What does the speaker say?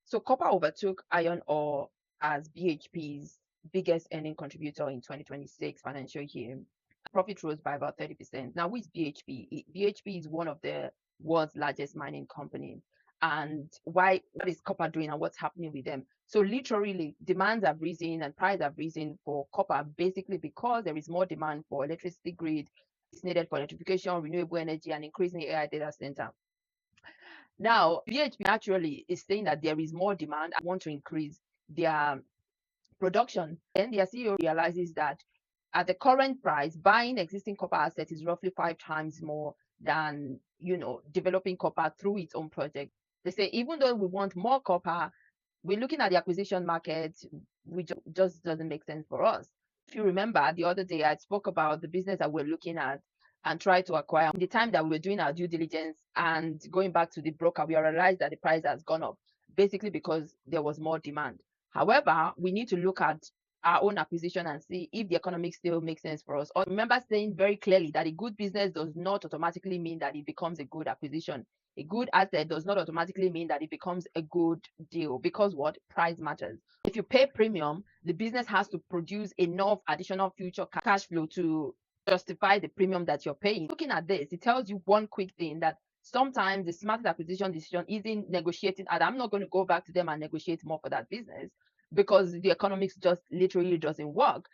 So copper overtook iron ore as BHP's biggest earning contributor in 2026 financial year. Profit rose by about 30%. Now, with BHP, BHP is one of the world's largest mining companies. And what is copper doing and what's happening with them? So literally, demands have risen and price have risen for copper, basically because there is more demand for electricity grid. It's needed for electrification, renewable energy, and increasing AI data center. Now, BHP naturally is saying that there is more demand and want to increase their production. Then their CEO realizes that at the current price, buying existing copper assets is roughly 5 times more than developing copper through its own project. They say even though we want more copper, we're looking at the acquisition market, which just doesn't make sense for us. If you remember the other day, I spoke about the business that we're looking at and try to acquire. In the time that we were doing our due diligence and going back to the broker, we realized that the price has gone up, basically because there was more demand. However, we need to look at our own acquisition and see if the economics still makes sense for us. Or remember saying very clearly that a good business does not automatically mean that it becomes a good acquisition. A good asset does not automatically mean that it becomes a good deal, because what? Price matters. If you pay premium, the business has to produce enough additional future cash flow to justify the premium that you're paying. Looking at this, it tells you one quick thing, that sometimes the smartest acquisition decision isn't negotiating, and I'm not going to go back to them and negotiate more for that business because the economics just literally doesn't work.